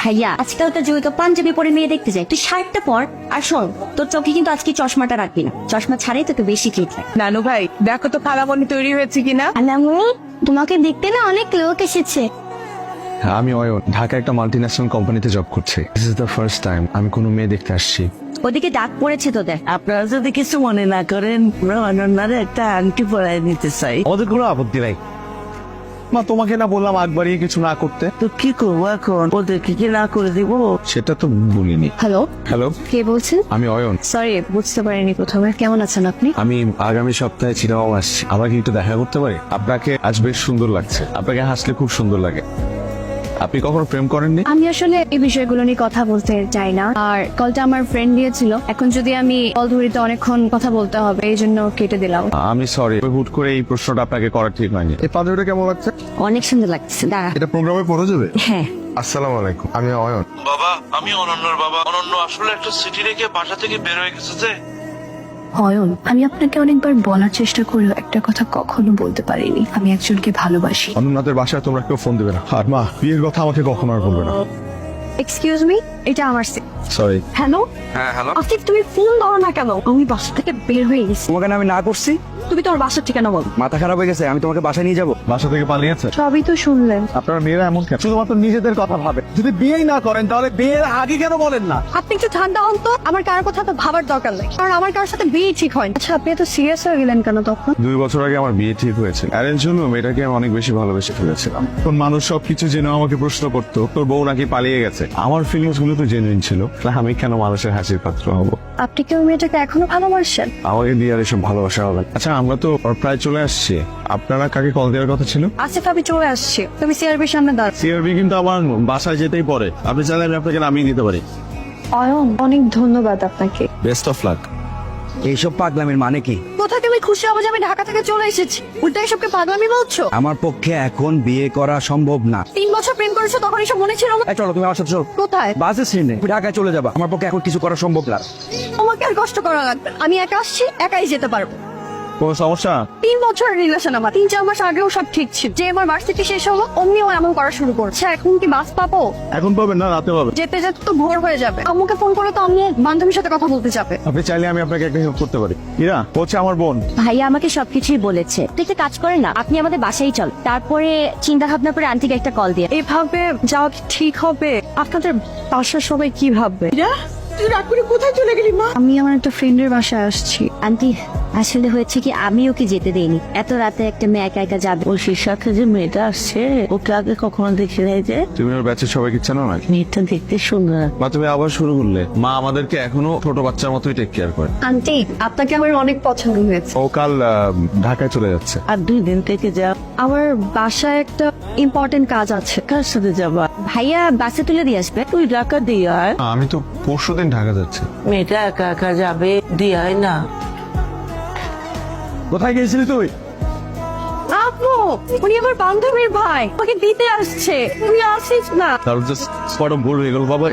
ভাইয়া আজকালকার যুগে তো পাঞ্জাবি পরে মেয়ে দেখতে যায়, তুই শার্টটা পর। আর শোন, তোর চোখে কিন্তু আজকে চশমাটা রাখবি না, চশমা ছাড়াই তোকে বেশি ক্লিক লাগে। নানু ভাই দেখো তো খালামণি তৈরি হয়েছে কিনা। তোমাকে দেখতে না অনেক লোক এসেছে। আমি অয়ন, ঢাকা একটা মাল্টিন্যাশনাল কোম্পানিতে জব করছি। This is the first time আমি কোনো মেয়ে দেখতে আসছি। ওদিকে ডাক পড়েছে তোদের। আপনারা যদি কিছু মনে না করেন, আমরা অনন্যারে একটা আংটি পরাই নিতে চাই। আমাদের কোনো আপত্তি নাই। মা, তোমাকে না বললাম আগ বাড়িয়ে কিছু না করতে? তো কি করবো এখন, ওদেরকে কি না করে দিব? সেটা তো বলিনি। হ্যালো, হ্যালো, কে বলছেন? আমি অয়ন। সরি, বুঝতে পারিনি প্রথমে। কেমন আছেন আপনি? আমি আগামী সপ্তাহে চিরাং আসছি। আমরা কি একটু দেখা করতে পারি? আপনাকে আজ বেশ সুন্দর লাগছে, আপনাকে হাসলে খুব সুন্দর লাগে। আপনি কখনো প্রেম করেননি? আমি আসলে এই বিষয়গুলো নিয়ে কথা বলতে চাই না, আর কলটা আমার ফ্রেন্ড দিয়েছিল। এখন যদি আমি কল ধরি তো অনেকক্ষণ কথা বলতে হবে, এই জন্য কেটে দিলাম। আমি সরি, হুট করে এই প্রশ্নটা আপনাকে করা ঠিক হয়নি। এই পাঞ্জাবিটা কেমন লাগছে? অনেক সুন্দর লাগছে, দাঁড়া। এটা প্রোগ্রামে পড়ে যাবে? হ্যাঁ। আসসালামু আলাইকুম, আমি অয়ন। বাবা, আমি অনন্যর বাবা। অনন্য আসলে একটা চিঠি রেখে বাসা থেকে বের হয়ে গেছে যে। অয়ন, আমি আপনাকে অনেকবার বলার চেষ্টা করেও একটা কথা কখনো বলতে পারিনি, আমি একজনকে ভালোবাসি। অনুনাথের বাসায় তোমরা কেউ ফোন দেবে না। আর মা, বিয়ের কথা আমাকে কখনো আর বলবে না। এক্সকিউজ মি, এটা আমার সরি। হ্যালো। হ্যাঁ হ্যালো। আসিফ, তুমি ফোন ধরো না কেন? আমি বাসা থেকে বের হয়ে গেছি। তোমাকে না আমি না করছি? তুমি তোমার বাসার ঠিকানা বলো। মাথা খারাপ হয়ে গেছে, আমি তোমাকে বাসায় নিয়ে যাবো। বাসা থেকে পালিয়েছে? সবই তো শুনলেন। আপনার মেয়েরা এমন কেন? শুধুমাত্র নিজেদের কথা ভাবে। যদি বিয়েই না করেন তাহলে বিয়ের আগে কেন বলেন না? আপনি একটু ঠান্ডা হন তো, আমার কারোর কথা তো ভাবার দরকার নেই, কারণ আমার কারোর সাথে বিয়ে ঠিক হয়। আচ্ছা, আপনি এত সিরিয়াস হয়ে গেলেন কেন তখন? 2 বছর আগে আমার বিয়ে ঠিক হয়েছে। অ্যারেঞ্জ হলো, মেয়েটাকে আমি অনেক বেশি ভালোবেসে ফেলেছিলাম। কোন মানুষ সবকিছু জেনে আমাকে প্রশ্ন করতো, তোর বউ নাকি পালিয়ে গেছে। আমার ফিলিংস গুলো তো জেনুইন ছিল, আমি কেন মানুষের হাসির পাত্র হব? আপনি কি ওই মেয়েটাকে এখনো ভালোবাসেন? আমাকে দিয়ে আর এসব ভালোবাসা হবে না। আচ্ছা, আমরা তো প্রায় চলে আসছি। আপনারা কাকে কল দেওয়ার কথা ছিল? আসিফ, আমি চলে আসছি, তুমি সিআরবির সামনে দাঁড়াও। সিআরবি কিন্তু আমার বাসায় যেতেই পরে। আপনি চাইলে আমি আপনাকে নামিয়ে দিতে পারি। অয়ন, অনেক ধন্যবাদ আপনাকে। Best of luck. এইসব পাগলামির মানে কি? কোথায় তুমি খুশি হবে যে আমি ঢাকা থেকে চলে এসেছি? উল্টা এসবকে পাগলামি বলছো? আমার পক্ষে এখন বিয়ে করা সম্ভব না। 3 বছর প্রেম করেছো, তখন এসব মনে ছিল না? এই চলো, তুমি আমার সাথে চলো। কোথায়? বাসে সিনে ঢাকায় চলে যাবা। আমার পক্ষে এখন কিছু করা সম্ভব না। তোমাকে আর কষ্ট করা লাগবে না। আমি একা আসছি, একাই যেতে পারবো। কোনো সমস্যা? 3 বছরের রিলেশন আমার। 3-4 মাস আগেও সব ঠিক ছিল। যে আমার ভার্সিটি শেষ হলো, অমনিও এমন করা শুরু করছে। এখন কি বাস পাবো? এখন পাবেন না, রাতে পাবেন। যেতে যেতে তো ভোর হয়ে যাবে। আম্মুকে ফোন করে তো আম্মু বান্ধবীর সাথে কথা বলতে যাবে। আপনি চাইলে আমি আপনাকে একটা হেল্প করতে পারি। ইরা হচ্ছে আমার বোন। ভাইয়া আমাকে সবকিছুই বলেছে। তুই একটা কাজ করে না, আপনি আমাদের বাসায় চল, তারপরে চিন্তা ভাবনা করে আন্টিকে একটা কল দিয়ে। এভাবে যাওয়া কি ঠিক হবে? আপনাদের বাসার সবাই কি ভাববে? তুই রাগ করে কোথায় চলে গেলি মা? আমি আমার একটা ফ্রেন্ডের বাসায় আসছি। আন্টি, আসলে হয়েছে কি, আমি ওকে যেতে দেইনি। এত রাতে একটা মেয়ে একা একা যাবে? ওর সাথে যে মেয়েটা আসছে, ওকে আগে কখনো দেখি নাই যে। তুমি ওর ব্যাচের সবাইকে চেনো না? মেয়েটা দেখতে সুন্দর। মা, তুমি আবার শুরু করলে। মা আমাদেরকে এখনো ছোট বাচ্চার মতোই টেক কেয়ার করে। আন্টি, আপনাকে আমার অনেক পছন্দ হয়েছে। ও কাল ঢাকায় চলে যাচ্ছে। আর 2 দিন থেকে যা। আমার বাসায় একটা ইম্পর্টেন্ট কাজ আছে। কার সাথে যাবা? ভাইয়া বাসে তুলে দিয়ে আসবে। তুই ঢাকা দিয়ে আয়। আমি তো পরশুদিন ঢাকা যাচ্ছি। মেয়েটা একা একা যাবে, দিয়ে আয় না। কোথায় গিয়েছিলি তুই? আপু, উনি আমার বান্ধবীর ভাই, ওকে দিতে আসছে। তুই আসিস না? তাহলে জাস্ট স্পট ভুল হয়ে গেল বাবা।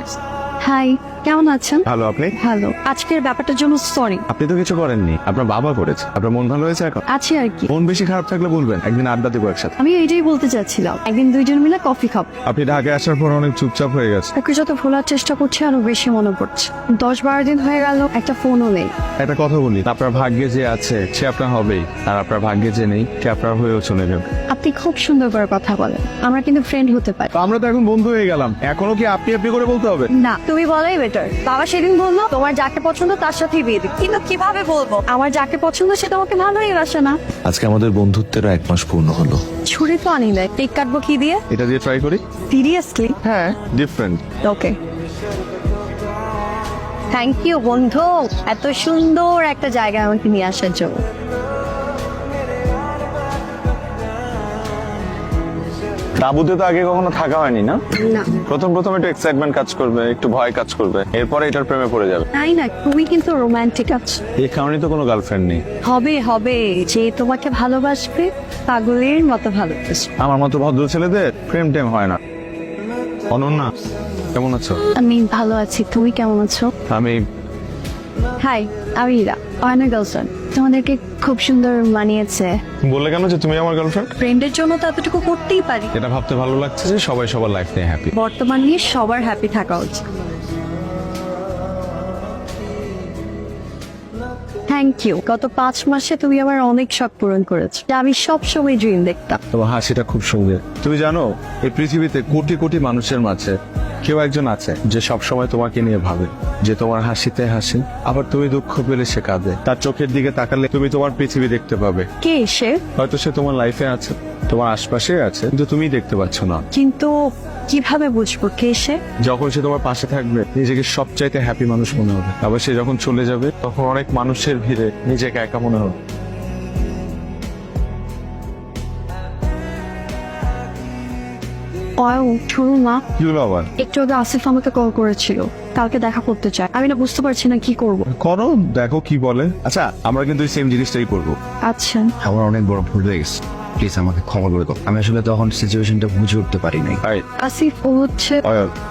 হাই, কেমন আছেন? ভালো, আপনি? ভালো। আজকের ব্যাপারটার জন্য সরি। আপনি তো কিছু করেননি, আপনার বাবা করেছে। আপনার মন ভালো হয়েছে এখন? আছি আর কি। মন বেশি খারাপ থাকলে বলবেন, একদিন আড্ডা দেবো একসাথে। আমি এইটাই বলতে চাচ্ছিলাম, একদিন দুইজন মিলে কফি খাবো। আপনি ঢাকায় আসার পর অনেক চুপচাপ হয়ে গেছে। তাকে যত ভোলার চেষ্টা করছি আরো বেশি মনে পড়ছে। 10-12 দিন হয়ে গেল, একটা ফোনও নেই। একটা কথা বলি, আপনার ভাগ্যে যে আছে সে আপনার হবেই, আর আপনার ভাগ্যে যে নেই সে আপনার হয়েও চলে যাবে। আপনি খুব সুন্দর করে কথা বলেন, আমরা কিন্তু ফ্রেন্ড হতে পারি। তো আমরা তো এখন বন্ধু হয়ে গেলাম, এখনো কি আপনি আপনি করে বলতে হবে? না, তুমি বলাই বেটার। বাবা সেদিন বললো তোমার যাকে পছন্দ তার সাথেই বিয়ে দিবে, কিন্তু কিভাবে বলবো আমার যাকে পছন্দ সে তোমাকে ভালোই বাসে না? আজকে আমাদের বন্ধুত্বেরও 1 মাস পূর্ণ হলো। ছুরি তো আনি নাই, কেক কাটবো কি দিয়ে? এটা দিয়ে ট্রাই করি। সিরিয়াসলি? হ্যাঁ, ডিফারেন্ট। ওকে। থ্যাংক ইউ বন্ধু, এত সুন্দর একটা জায়গায় আমাকে নিয়ে আসার জন্য। তাঁবুতে তো আগে কখনো থাকা হয়নি না? না। প্রথম প্রথম একটু এক্সাইটমেন্ট কাজ করবে, একটু ভয় কাজ করবে, এরপরে এটার প্রেমে পড়ে যাবে। তাই না? তুমি কিন্তু রোমান্টিক আছো। এই কারণে তো কোনো গার্লফ্রেন্ড নেই। হবে হবে, যে তোমাকে ভালোবাসবে পাগলের মতো ভালোবাসবে। আমার মতো ভদ্র ছেলেদের প্রেম টেম হয় না। অনন্যা, কেমন আছো? আমি ভালো আছি, তুমি কেমন আছো? আমি হাই, আমি ইরা, অয়নের গার্লফ্রেন্ড। তোমাদেরকে খুব সুন্দর মানিয়েছে। বললে কেন যে তুমি আমার গার্লফ্রেন্ড? ফ্রেন্ডের জন্য তো এতটুকু করতেই পারি। এটা ভাবতে ভালো লাগছে যে সবাই সবার লাইফ নিয়ে হ্যাপি। বর্তমান নিয়ে সবার হ্যাপি থাকা উচিত। Thank you. গত 5 মাসে তুমি আমার অনেক শখ পূরণ করেছো, যা আমি সব সময় ড্রিম দেখতাম। তোমার হাসিটা খুব সুন্দর। তুমি জানো এই পৃথিবীতে কোটি কোটি মানুষের মাঝে কেউ একজন আছে যে সব সময় তোমাকে নিয়ে ভাবে, যে তোমার হাসিতে হাসি, আবার তুমি দুঃখ পেলে সে কাঁদে। তার চোখের দিকে তাকালে তুমি তোমার পৃথিবী দেখতে পাবে। কে সে? হয়তো সে তোমার লাইফে আছে, তোমার আশপাশে আছে, কিন্তু তুমি দেখতে পাচ্ছ না। কিন্তু কিভাবে বুঝবো কে সে? যখন সে তোমার পাশে থাকবে নিজেকে সবচাইতে হ্যাপি মানুষ মনে হবে, আবার সে যখন চলে যাবে তখন অনেক মানুষের ভিড়ে নিজেকে একা মনে হবে। শুনুন না, কি হলো আবার? একটু আগে আসিফ আমাকে কল করেছিল, কালকে দেখা করতে চায়। আমি না বুঝতে পারছি না কি করব। করো, দেখো কি বলে। আচ্ছা, আমরা কিন্তু সেম জিনিসটাই করবো। আচ্ছা, আমার অনেক বড় ভুল হয়ে গেছে, প্লিজ আমাকে ক্ষমা করে দাও। আমি আসলে তখন সিচুয়েশনটা বুঝে উঠতে পারি নাই। হাই, আসিফ ও হচ্ছে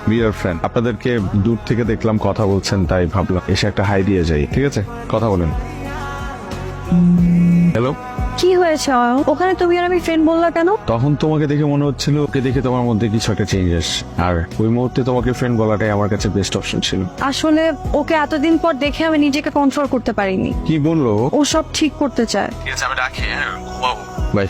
বি ইয়ার ফ্রেন্ড। আপনাদেরকে দূর থেকে দেখলাম কথা বলছেন, তাই ভাবলাম এসে একটা হাই দিয়ে যাই। ঠিক আছে, কথা বলেন। হ্যালো। কি হয়েছে অয়ন? ওখানে তুমি আর আমি ফ্রেন্ড বললা কেন? তখন তোমাকে দেখে মনে হচ্ছিল ওকে দেখে তোমার মধ্যে কিছু একটা চেঞ্জেস, আর ওই মুহূর্তে তোমাকে ফ্রেন্ড বলাটাই আমার কাছে বেস্ট অপশন ছিল। আসলে ওকে এতদিন পর দেখে আমি নিজেকে কন্ট্রোল করতে পারিনি। কি বললো? ও সব ঠিক করতে চায়। ঠিক আছে, আমি রাখি। বাই।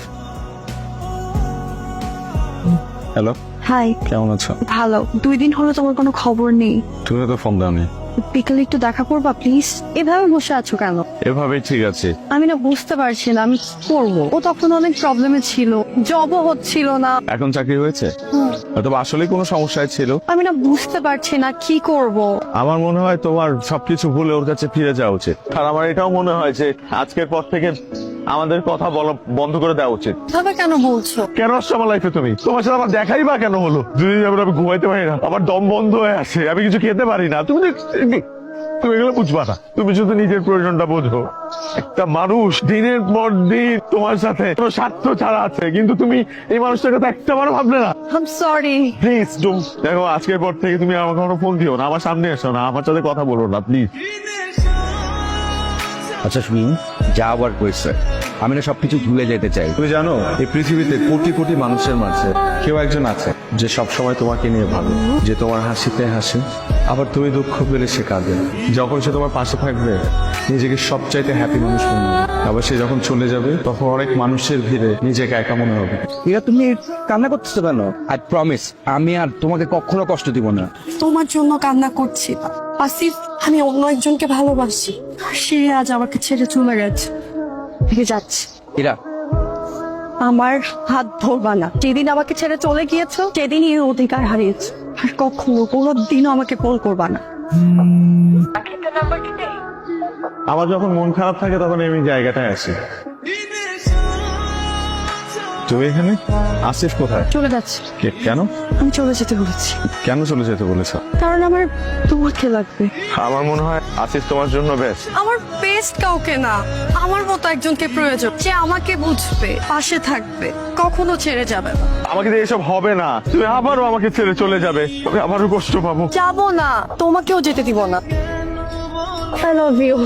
হ্যালো, হাই, কেমন আছো? ভালো। 2 দিন হলো তোমার কোনো খবর নেই। তুমি তো ফোন দাওনি। বিকালে একটু দেখা করবা প্লিজ? এভাবে বসে আছো কেন? এভাবেই ঠিক আছে। আমি না বুঝতে পারছি না আমি কি করবো। ও তখন অনেক প্রবলেমে ছিল, জবও হচ্ছিল না। এখন চাকরি হয়েছে, হয়তো আসলে কোনো সমস্যায় ছিল। আমি না বুঝতে পারছি না কি করব। আমার মনে হয় তোমার সবকিছু ভুলে ওর কাছে ফিরে যাওয়া উচিত। আর আমার এটাও মনে হয় যে আজকের পর থেকে আমাদের কথা বলা বন্ধ করে দেওয়া উচিত। তবে কেন বলছো? কেন আসছো আমার লাইফে তুমি? তোমার সাথে আমার দেখাই বা কেন হলো? দুদিন যাবে আমি ঘুমাইতে পারি না, আমার দম বন্ধ হয়ে আসে, আমি কিছু খেতে পারি না। তুমি এগুলো বুঝবা না, তুমি শুধু নিজের প্রয়োজনটা বোঝো। একটা মানুষ দিনের পর দিন তোমার সাথে কোনো স্বার্থ ছাড়া আছে, কিন্তু তুমি এই মানুষটার কথা একটা বারও ভাবলে না। I am sorry. প্লিজ দেখো, আজকের পর থেকে তুমি আমাকে কোনো ফোন দিও না, আমার সামনে এসো না, আমার সাথে কথা বলো না প্লিজ। আচ্ছা শুনুন, যা আবার কইছে, আমি না সবকিছু ভুলে যেতে চাই। তুমি জানো এই পৃথিবীতে কোটি কোটি মানুষের মাঝে কেউ একজন আছে যে সব সময় তোমাকে নিয়ে ভাবে, যে তোমার হাসিতে হাসি, আবার তুমি দুঃখ পেলে সে কাঁদে। যখন সে তোমার পাশে থাকবে নিজেকে সবচাইতে হ্যাপি মানুষ মনে হবে, আবার সে যখন চলে যাবে তখন অনেক মানুষের ভিড়ে নিজেকে একা মনে হবে। এরা তুমি কান্না করতেছো কেন? আই প্রমিস আমি আর তোমাকে কখনো কষ্ট দিব না। তোমার জন্য কান্না করছি না আসিফ, আমি অন্য একজনকে ভালোবাসি, সে আজ আমাকে ছেড়ে চলে গেছে। থেকে যাচ্ছি। এরা আমার হাত ধরবা না। যেদিন আমাকে ছেড়ে চলে গিয়েছো সেদিনই এই অধিকার হারিয়েছো। আর কখনো কোনো দিনও আমাকে কল করবা না। আমার যখন মন খারাপ থাকে তখন আমি জায়গাটায় আসি। তুমি এখানে? আসিফ কোথায়? চলে যাচ্ছি। কেন? আমি চলে যেতে বলেছি। কেন চলে যেতে বলেছ? কারণ আমার তোমাকে লাগবে। আমার মনে হয় আসিফ তোমার জন্য বেস্ট। আমার বেস্ট কাউকে না, আমার মতো একজনকে প্রয়োজন, যে আমাকে বুঝবে, পাশে থাকবে, কখনো ছেড়ে যাবে না। আমাকে দিয়ে এসব হবে না, তুমি আবারও আমাকে ছেড়ে চলে যাবে, আমি আবারও কষ্ট পাবো। যাবো না, তোমাকেও যেতে দিব না। I love you.